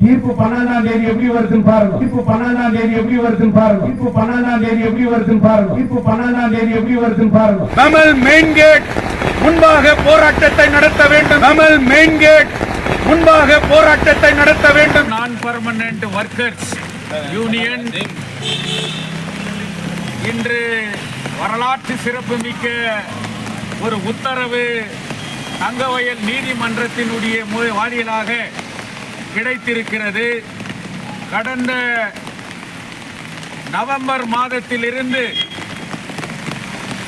தீர்ப்பு 12ஆம் தேதி எப்படி வருதுன்னு பாருங்க. தீர்ப்பு 12ஆம் தேதி எப்படி வருதுன்னு பாருங்க. தீர்ப்பு 12ஆம் தேதி எப்படி வருதுன்னு பாருங்க. தீர்ப்பு 12ஆம் தேதி எப்படி வருதுன்னு பாருங்க. கமல் மெயின் கேட் முன்பாக போராட்டத்தை நடத்த வேண்டும். கமல் மெயின் கேட் முன்பாக போராட்டத்தை நடத்த வேண்டும். நான் பெர்மனன்ட் வர்க்கர்ஸ் யூனியன் இன்று வரலாற்று சிறப்புமிக்க ஒரு உத்தரவு தங்கவயல் நீதிமன்றத்தினுடைய வாயிலாக கிடைத்திருக்கிறது. கடந்த நவம்பர் மாதத்திலிருந்து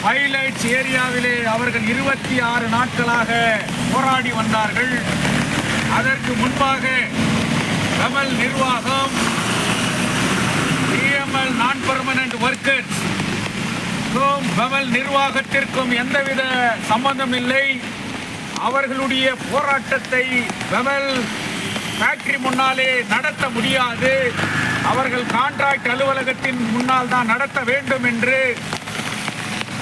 ஹைலைட்ஸ் ஏரியாவிலே அவர்கள் 26 நாட்களாக போராடி வந்தார்கள். அதற்கு முன்பாக கமல் நிர்வாகம் பிஎம்எல் நான் பெர்மனன்ட் வர்க்கர்ஸ் கமல் நிர்வாகத்திற்கும் எந்தவித சம்பந்தம் இல்லை. அவர்களுடைய போராட்டத்தை கமல் ஃபேக்டரி முன்னாலே நடத்த முடியாது, அவர்கள் கான்ட்ராக்ட் அலுவலகத்தின் முன்னால் தான் நடத்த வேண்டும் என்று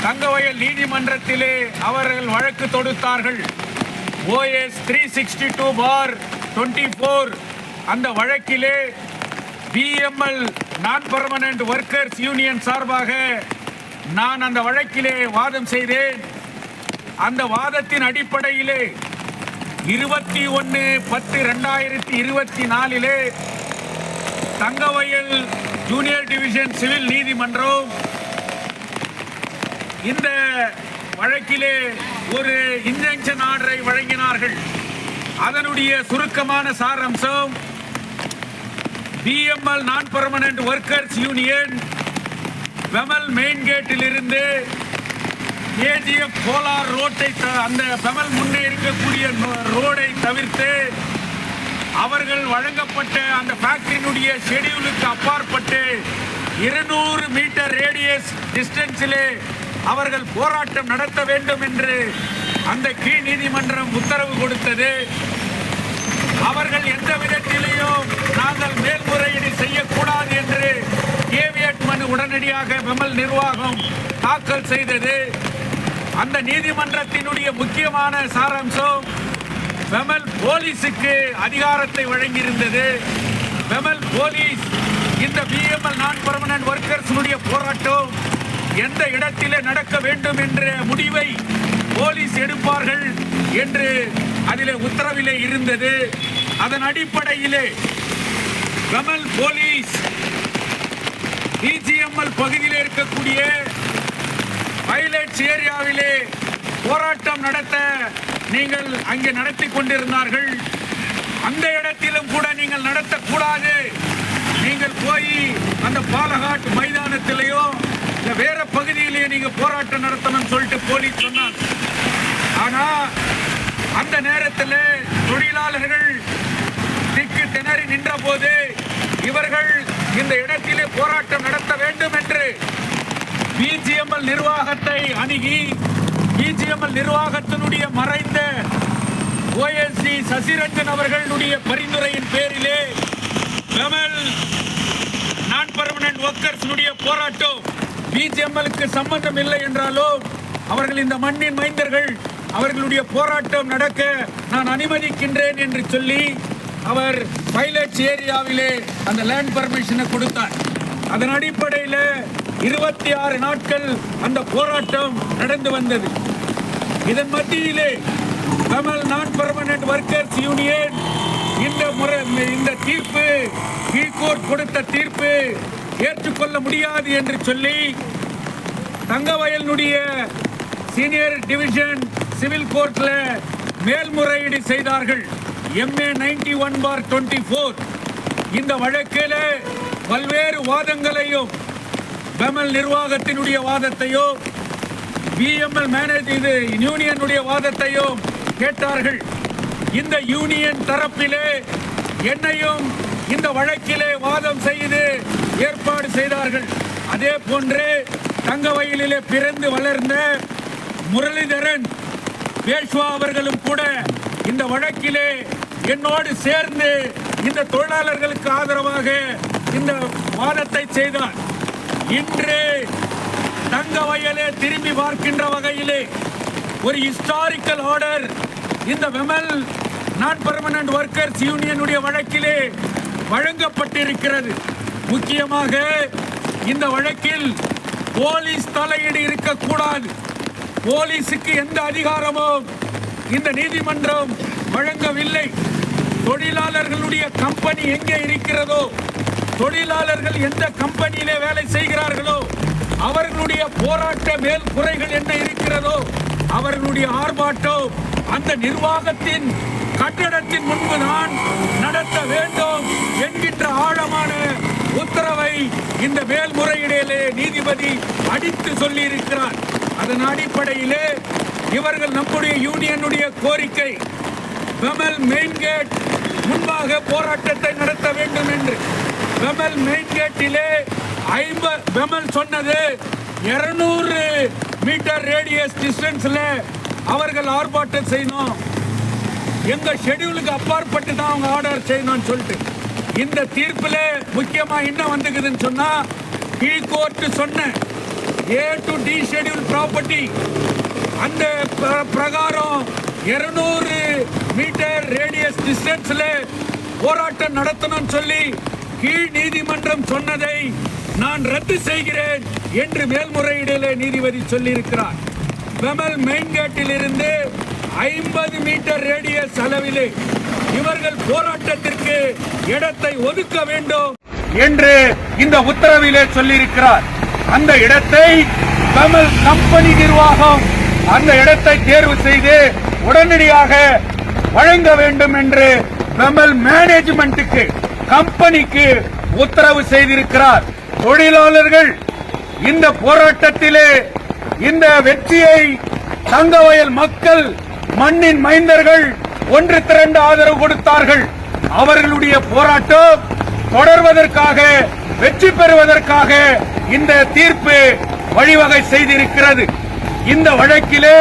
தங்கவயல் நீதிமன்றத்திலே அவர்கள் வழக்கு தொடுத்தார்கள். OS 362/24 அந்த வழக்கிலே பிஎம்எல் நான் பெர்மனன்ட் வர்க்கர்ஸ் யூனியன் சார்பாக நான் அந்த வழக்கிலே வாதம் செய்தேன். அந்த வாதத்தின் அடிப்படையிலே 21/10/2024 தங்கவயல் ஜூனியர் டிவிஷன் சிவில் நீதிமன்றம் இந்த வழக்கிலே ஒரு இன்ஜெக்ஷன் ஆர்டரை வழங்கினார்கள். அதனுடைய சுருக்கமான சாராம்சம், பிஎம்எல் நான் permanent workers union BEML main கேட்டில் இருந்து ஏஜிஎஃப் கோலார் ரோட்டை அந்த பெமல் முன்னே இருக்கக்கூடிய ரோடை தவிர்த்து அவர்கள் வழங்கப்பட்ட அந்த ஃபேக்டரியினுடைய ஷெடியூலுக்கு அப்பாற்பட்டு 200 மீட்டர் ரேடியஸ் டிஸ்டன்ஸிலே அவர்கள் போராட்டம் நடத்த வேண்டும் என்று அந்த கீழ் நீதிமன்றம் உத்தரவு கொடுத்தது. அவர்கள் எந்த விதத்திலேயும் நாங்கள் மேல்முறையீடு செய்யக்கூடாது என்று கேவியட் மனு உடனடியாக பெமல் நிர்வாகம் தாக்கல் செய்தது. அந்த நீதிமன்றத்தினுடைய முக்கியமான சாராம்சம், பெமல் போலீஸுக்கு அதிகாரத்தை வழங்கியிருந்தது. பெமல் போலீஸ் இந்த பிஎம்எல் நான் பெர்மனன்ட் வர்க்கர்ஸ் போராட்டம் எந்த இடத்திலே நடக்க வேண்டும் என்ற முடிவை போலீஸ் எடுப்பார்கள் என்று அதிலே உத்தரவிலே இருந்தது. அதன் அடிப்படையிலே பெமல் போலீஸ் பிஜிஎம்எல் பகுதியில் இருக்கக்கூடிய ஹைலைட்ஸ் ஏரியாவிலே போராட்டம் நடத்த நீங்கள் அங்கே நடத்தி கொண்டிருந்தார்கள். அந்த இடத்திலும் கூட நீங்கள் நடத்தக்கூடாது, நீங்கள் போய் அந்த பாலகாட் மைதானத்திலேயோ இல்ல வேற பகுதியிலேயே நீங்க போராட்டம் நடத்தணும் சொல்லிட்டு போலீஸ் சொன்னாங்க. ஆனா அந்த நேரத்தில் தொழிலாளர்கள் திக்கு திணறி நின்ற போது இவர்கள் இந்த இடத்திலே போராட்டம் நடத்த வேண்டும் என்று பிஜிஎம்எல் நிர்வாகத்தை அணுகி பிஜிஎம்எல் நிர்வாகத்தினுடைய மறைந்த OSD சசிரஞ்சன் அவர்களுடைய பரிந்துரையின் பேரிலே பெமல் நான் பெர்மனன்ட் வர்க்கர்ஸ் போராட்டம் பிஜிஎம்எலுக்கு சம்பந்தம் இல்லை என்றாலும் அவர்கள் இந்த மண்ணின் மைந்தர்கள், அவர்களுடைய போராட்டம் நடக்க நான் அனுமதிக்கின்றேன் என்று சொல்லி அவர் ஹைலைட்ஸ் ஏரியாவிலே அந்த லேண்ட் பர்மிஷனை கொடுத்தார். அதன் அடிப்படையில் 26 நாட்கள் அந்த போராட்டம் நடந்து வந்தது. இதன் மத்தியிலே பெமல் நான் பெர்மனன்ட் வர்க்கர்ஸ் யூனியன் இந்த தீர்ப்பு கீழ்கோர்ட் கொடுத்த தீர்ப்பு ஏற்றுக்கொள்ள முடியாது என்று சொல்லி தங்கவயலுடைய சீனியர் டிவிஷன் சிவில் கோர்ட்ல மேல்முறையீடு செய்தார்கள். MA 91/24 இந்த வழக்கில் பல்வேறு வாதங்களையும் பெமல் நிர்வாகத்தினுடைய வாதத்தையோ பிஎம்எல் யூனியனுடைய வாதத்தையும் கேட்டார்கள். இந்த யூனியன் தரப்பிலே என்னையும் இந்த வழக்கிலே வாதம் செய்து ஏற்பாடு செய்தார்கள். அதே போன்று தங்கவயலிலே பிறந்து வளர்ந்த முரளிதரன் பேஷ்வா அவர்களும் கூட இந்த வழக்கிலே என்னோடு சேர்ந்து இந்த தொழிலாளர்களுக்கு ஆதரவாக இந்த வாதத்தை செய்தார். இன்று தங்கவயலே திரும்பி பார்க்கின்ற வகையிலே ஒரு ஹிஸ்டாரிக்கல் ஆர்டர் இந்த பெமல் நான் பெர்மனன்ட் வர்க்கர்ஸ் யூனியனுடைய வழக்கிலே வழங்கப்பட்டிருக்கிறது. முக்கியமாக இந்த வழக்கில் போலீஸ் தலையீடு இருக்கக்கூடாது. போலீசுக்கு எந்த அதிகாரமும் இந்த நீதிமன்றம் வழங்கவில்லை. தொழிலாளர்களுடைய கம்பெனி எங்கே இருக்கிறதோ, தொழிலாளர்கள் எந்த கம்பெனியிலே வேலை செய்கிறார்களோ, அவர்களுடைய போராட்ட மேல் குறைகள் என்ன இருக்கிறதோ, அவர்களுடைய ஆர்ப்பாட்டம் அந்த நிர்வாகத்தின் கட்டடத்தின் முன்புதான் நடத்த வேண்டும் என்கின்ற ஆழமான உத்தரவை இந்த மேல்முறையீடிலே நீதிபதி அடித்து சொல்லியிருக்கிறார். அதன் அடிப்படையிலே இவர்கள் நம்முடைய யூனியனுடைய கோரிக்கை பெமல் மெயின் கேட் முன்பாக போராட்டத்தை நடத்த வேண்டும் என்று. பெமல் மெயின் கேட்டிலே பெமல் சொன்னது 200 மீட்டர் ரேடியஸ் டிஸ்டன்ஸ்ல அவர்கள் ஆர்ப்பாட்டம் செய்யணும், எங்க ஷெட்யூலுக்கு அப்பாற்பட்டு தான் அவங்க ஆர்டர் செய்யணும்னு சொல்லிட்டு. இந்த தீர்ப்புல முக்கியமா என்ன வந்துக்குதுன்னு சொன்னா, கீழ் கோர்ட் சொன்ன A to D schedule property அந்த பிரகாரம் 200 மீட்டர் ரேடியஸ் டிஸ்டன்ஸ்ல போராட்டம் நடத்தணும்னு சொல்லி கீழ் நீதிமன்றம் சொன்னதை நான் ரத்து செய்கிறேன் என்று மேல்முறையீடிலே நீதிபதி சொல்லியிருக்கிறார். பெமல் மெயின் கேட்டில் இருந்து 50 மீட்டர் ரேடியஸ் அளவிலே இவர்கள் போராட்டத்திற்கு இடத்தை ஒதுக்க வேண்டும் என்று இந்த உத்தரவிலே சொல்லியிருக்கிறார். அந்த இடத்தை பெமல் கம்பெனி நிர்வாகம் அந்த இடத்தை தேர்வு செய்து உடனடியாக வழங்க வேண்டும் என்று பெமல் மேனேஜ்மெண்ட்டுக்கு கம்பெனிக்கு உத்தரவு செய்திருக்கிறார். தொழிலாளர்கள் இந்த போராட்டத்திலே இந்த வெற்றியை தங்கவயல் மக்கள் மண்ணின் மைந்தர்கள் ஒன்று திரண்டு ஆதரவு கொடுத்தார்கள். அவர்களுடைய போராட்டம் தொடர்வதற்காக, வெற்றி பெறுவதற்காக இந்த தீர்ப்பு வழிவகை செய்திருக்கிறது. இந்த வழக்கிலே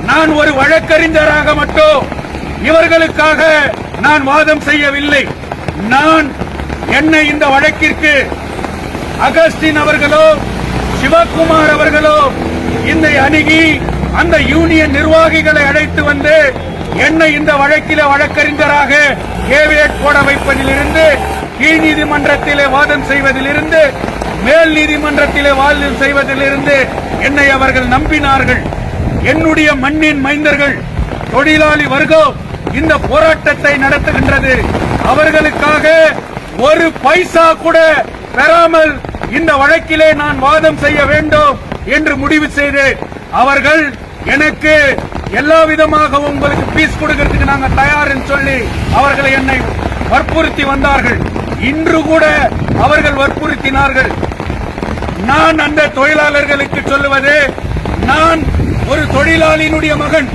நான் ஒரு வழக்கறிஞராக மட்டும் இவர்களுக்காக நான் வாதம் செய்யவில்லை. நான் என்னை இந்த வழக்கிற்கு அகஸ்டின் அவர்களோ சிவகுமார் அவர்களோ இந்த அணுகி அந்த யூனியன் நிர்வாகிகளை அழைத்து வந்து என்னை இந்த வழக்கிலே வழக்கறிஞராக கேவியட் போட வைப்பதிலிருந்து, கீழ் நீதிமன்றத்திலே வாதம் செய்வதிலிருந்து, மேல் நீதிமன்றத்திலே வாதம் செய்வதிலிருந்து என்னை அவர்கள் நம்பினார்கள். என்னுடைய மண்ணின் மைந்தர்கள் தொழிலாளி வர்க்கம் இந்த போராட்டத்தை நடத்துகின்றது. அவர்களுக்காக ஒரு பைசா கூட பெறாமல் இந்த வழக்கிலே நான் வாதம் செய்ய வேண்டும் என்று முடிவு செய்து அவர்கள் எனக்கு எல்லா விதமாக உங்களுக்கு பீஸ் கொடுக்கிறதுக்கு நாங்கள் தயார் என்று சொல்லி அவர்களை என்னை வற்புறுத்தி வந்தார்கள். இன்று கூட அவர்கள் வற்புறுத்தினார்கள். நான் அந்த தொழிலாளர்களுக்கு சொல்லுவது, நான் ஒரு தொழிலாளியினுடைய மகன்,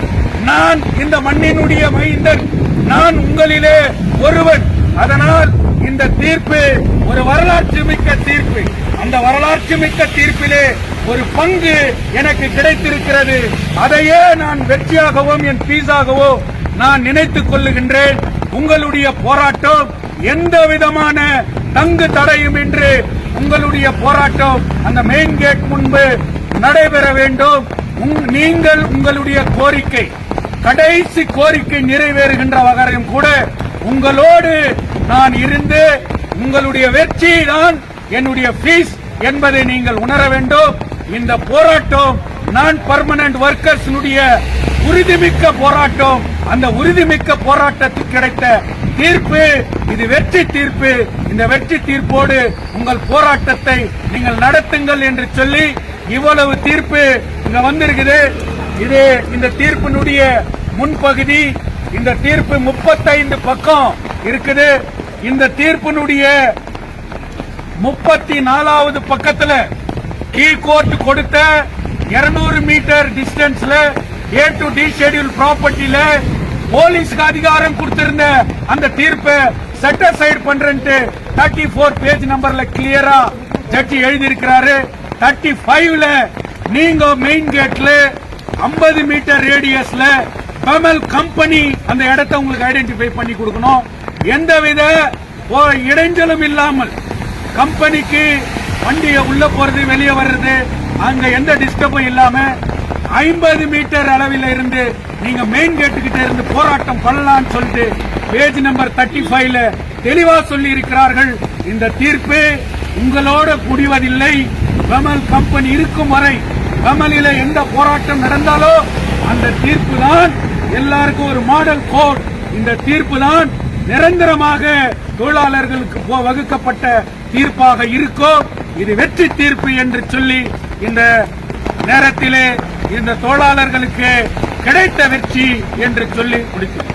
நான் இந்த மண்ணினுடைய மைந்தன், நான் உங்களிலே ஒருவன். அதனால் இந்த தீர்ப்பு ஒரு வரலாற்று மிக்க தீர்ப்பு. அந்த வரலாற்று மிக்க தீர்ப்பிலே ஒரு பங்கு எனக்கு கிடைத்திருக்கிறது. அதையே நான் வெற்றியாகவோ என் பீஸாகவோ நான் நினைத்துக் கொள்ளுகின்றேன். உங்களுடைய போராட்டம் எந்த விதமான தங்கு தடையும் என்று உங்களுடைய போராட்டம் அந்த மெயின் கேட் முன்பு நடைபெற வேண்டும். நீங்கள் உங்களுடைய கோரிக்கை, கடைசி கோரிக்கை நிறைவேறுகின்ற வகையும் கூட உங்களோடு நான் இருந்து உங்களுடைய வெற்றி தான் என்னுடைய பீஸ் என்பதை நீங்கள் உணர வேண்டும். இந்த போராட்டம் நான் பர்மனன்ட் வர்க்கர்ஸ் உறுதிமிக்க போராட்டம். அந்த உறுதிமிக்க போராட்டத்துக்கு கிடைத்த தீர்ப்பு இது வெற்றி தீர்ப்பு. இந்த வெற்றி தீர்ப்போடு உங்கள் போராட்டத்தை நீங்கள் நடத்துங்கள் என்று சொல்லி இவ்வளவு தீர்ப்பு இங்க வந்திருக்குது. இது இந்த தீர்ப்பினுடைய முன்பகுதி. இந்த தீர்ப்பு 35 பக்கம் இருக்குது. இந்த தீர்ப்பினுடைய 34வது பக்கத்துல கீழ் கோர்ட் கொடுத்த 200 மீட்டர் டிஸ்டன்ஸ்ல A to D ஷெட்யூல் ப்ராப்பர்ட்டில போலீஸ்க்கு அதிகாரம் கொடுத்திருந்த அந்த தீர்ப்பை செட் அசைட் பண்றேன்ட்டு 34 பேஜ் நம்பர்ல கிளியரா ஜட்ஜி எழுதியிருக்கிறாரு. 35ல நீங்க மெயின் கேட்ல 50 மீட்டர் ரேடியஸ்ல பெமல் கம்பெனி அந்த இடத்தை உங்களுக்கு ஐடென்டிஃபை பண்ணி கொடுக்கணும். எந்தவித இடைஞ்சலும் இல்லாமல் கம்பெனிக்கு வண்டியை உள்ள போறது வெளியே வர்றது அங்க எந்த டிஸ்டர்பும் இல்லாம 50 மீட்டர் அளவில் இருந்து நீங்க மெயின் கேட்டு கிட்ட இருந்து போராட்டம் பண்ணலாம்னு சொல்லிட்டு பேஜ் நம்பர் 35ல தெளிவா சொல்லி இருக்கிறார்கள். இந்த தீர்ப்பு உங்களோட முடிவதில்லை. விமல் கம்பெனி இருக்கும் வரை விமலில எந்த போராட்டம் நடந்தாலோ அந்த தீர்ப்பு தான் எல்லாருக்கும் ஒரு மாடல் கோட். இந்த தீர்ப்பு தான் நிரந்தரமாக தொழிலாளர்களுக்கு வகுக்கப்பட்ட தீர்ப்பாக இருக்கும். இது வெற்றி தீர்ப்பு என்று சொல்லி இந்த நேரத்திலே இந்த தொழிலாளர்களுக்கு கிடைத்த வெற்றி என்று சொல்லி முடித்தோம்.